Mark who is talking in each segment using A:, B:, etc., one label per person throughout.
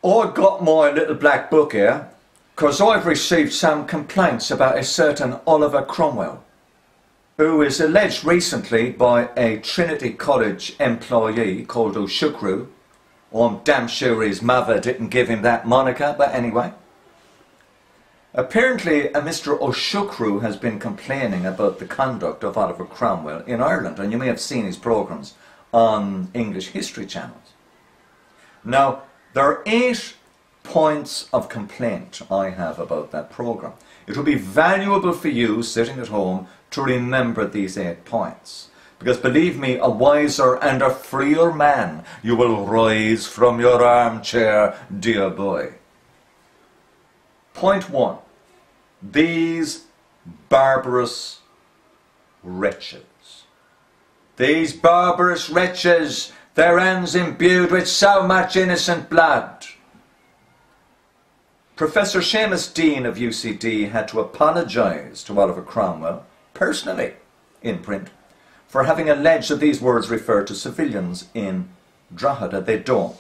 A: I got my little black book here because I've received some complaints about a certain Oliver Cromwell, who is alleged recently by a Trinity College employee called O'Shukru. I'm damn sure his mother didn't give him that moniker, but anyway. Apparently, a Mr. O'Shukru has been complaining about the conduct of Oliver Cromwell in Ireland, and you may have seen his programmes on English history channels. Now, there are 8 points of complaint I have about that programme. It will be valuable for you sitting at home to remember these 8 points. Because believe me, a wiser and a freer man, you will rise from your armchair, dear boy. Point 1. These barbarous wretches. These barbarous wretches, their hands imbued with so much innocent blood. Professor Seamus Dean of UCD had to apologise to Oliver Cromwell, personally, in print, for having alleged that these words refer to civilians in Drogheda. They don't.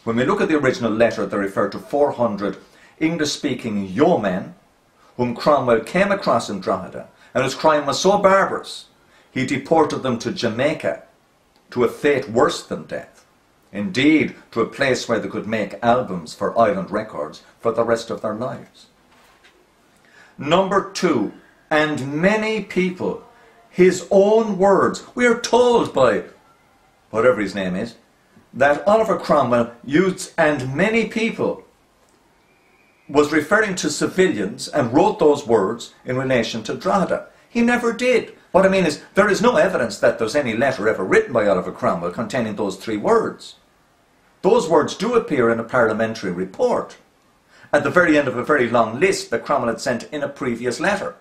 A: When we look at the original letter, they refer to 400 English-speaking yeomen whom Cromwell came across in Drogheda, and his crime was so barbarous, he deported them to Jamaica, to a fate worse than death. Indeed, to a place where they could make albums for island records for the rest of their lives. Number 2, and many people, his own words, we are told by whatever his name is, that Oliver Cromwell used and many people was referring to civilians and wrote those words in relation to Drogheda. He never did. What I mean is, there is no evidence that there's any letter ever written by Oliver Cromwell containing those 3 words. Those words do appear in a parliamentary report, at the very end of a very long list that Cromwell had sent in a previous letter.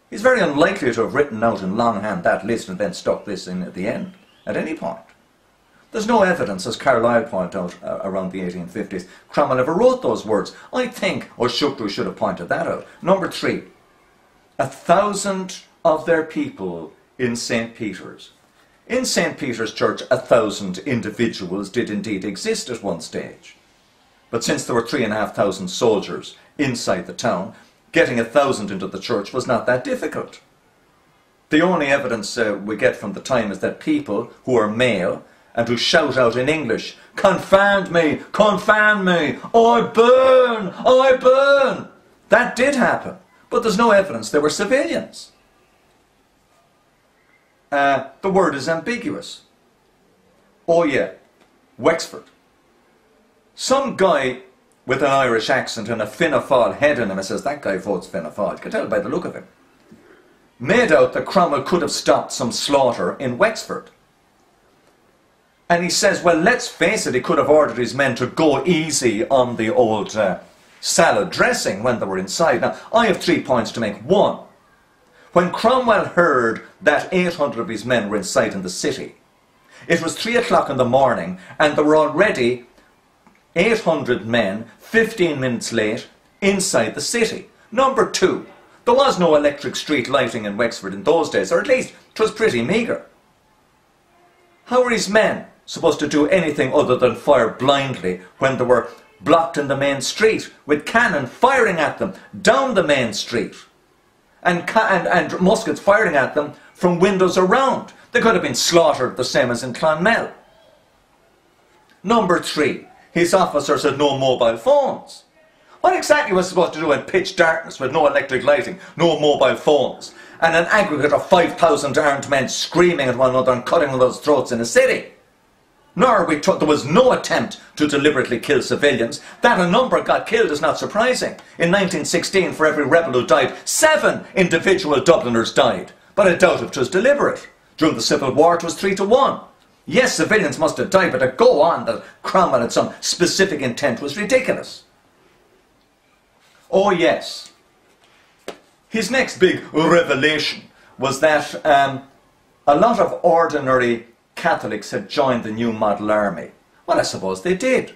A: He's very unlikely to have written out in longhand that list and then stuck this in at the end, at any point. There's no evidence, as Carlyle pointed out around the 1850s, Cromwell ever wrote those words. I think O'Shukru should have pointed that out. Number 3, 1,000 of their people in St. Peter's. In St. Peter's Church, 1,000 individuals did indeed exist at one stage. But since there were 3,500 soldiers inside the town, getting 1,000 into the church was not that difficult. The only evidence we get from the time is that people who are male and who shout out in English, "Confound me, confound me, I burn, I burn." That did happen, but there's no evidence they were civilians. The word is ambiguous. Oh yeah, Wexford. Some guy with an Irish accent and a Fianna Fáil head in him, and says that guy votes Fianna Fáil, you can tell by the look of him, made out that Cromwell could have stopped some slaughter in Wexford. And he says, well, let's face it, he could have ordered his men to go easy on the old salad dressing when they were inside. Now, I have 3 points to make. 1, when Cromwell heard that 800 of his men were inside in the city, it was 3 o'clock in the morning and there were already 800 men 15 minutes late inside the city. Number 2, there was no electric street lighting in Wexford in those days, or at least it was pretty meagre. How were his men supposed to do anything other than fire blindly when they were blocked in the main street with cannon firing at them down the main street and muskets firing at them from windows around? They could have been slaughtered the same as in Clonmel. Number 3, his officers had no mobile phones. What exactly was supposed to do in pitch darkness with no electric lighting, no mobile phones, and an aggregate of 5,000 armed men screaming at one another and cutting one's throats in a city? Nor there was no attempt to deliberately kill civilians. That a number got killed is not surprising. In 1916, for every rebel who died, 7 individual Dubliners died. But I doubt if it was deliberate. During the Civil War, it was 3 to 1. Yes, civilians must have died, but to go on that Cromwell had some specific intent was ridiculous. Oh yes. His next big revelation was that a lot of ordinary Catholics had joined the new model army. Well, I suppose they did.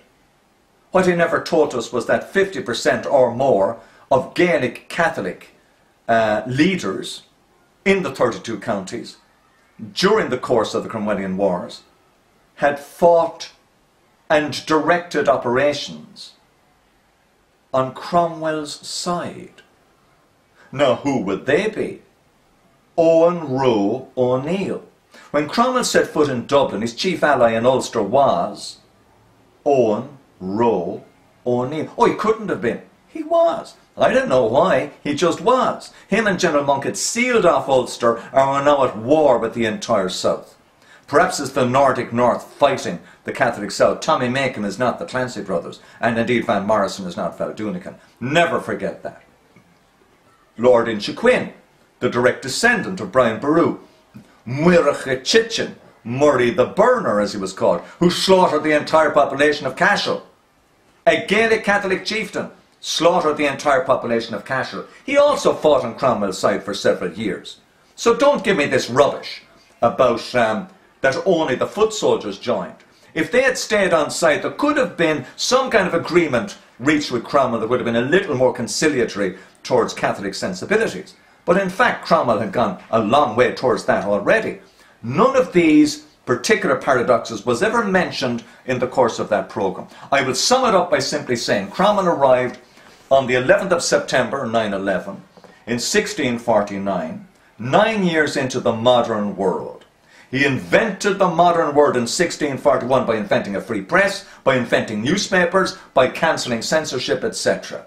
A: What he never told us was that 50% or more of Gaelic Catholic leaders in the 32 counties during the course of the Cromwellian Wars had fought and directed operations on Cromwell's side. Now, who would they be? Owen Roe O'Neill. When Cromwell set foot in Dublin, his chief ally in Ulster was Owen Roe O'Neill. Oh, he couldn't have been. He was. I don't know why, he just was. Him and General Monk had sealed off Ulster and were now at war with the entire South. Perhaps it's the Nordic North fighting the Catholic South. Tommy Macon is not the Clancy brothers, and indeed Van Morrison is not Feldunican. Never forget that. Lord Inchiquin, the direct descendant of Brian Boru. Muirchachichin, Murray the Burner as he was called, who slaughtered the entire population of Cashel. A Gaelic Catholic chieftain slaughtered the entire population of Cashel. He also fought on Cromwell's side for several years. So don't give me this rubbish about that only the foot soldiers joined. If they had stayed on side, there could have been some kind of agreement reached with Cromwell that would have been a little more conciliatory towards Catholic sensibilities. But in fact, Cromwell had gone a long way towards that already. None of these particular paradoxes was ever mentioned in the course of that programme. I will sum it up by simply saying Cromwell arrived on the 11th of September 9/11 in 1649, 9 years into the modern world. He invented the modern world in 1641 by inventing a free press, by inventing newspapers, by cancelling censorship, etc.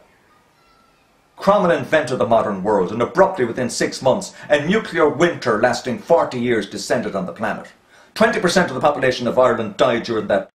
A: Cromwell invented the modern world, and abruptly within 6 months, a nuclear winter lasting 40 years descended on the planet. 20% of the population of Ireland died during that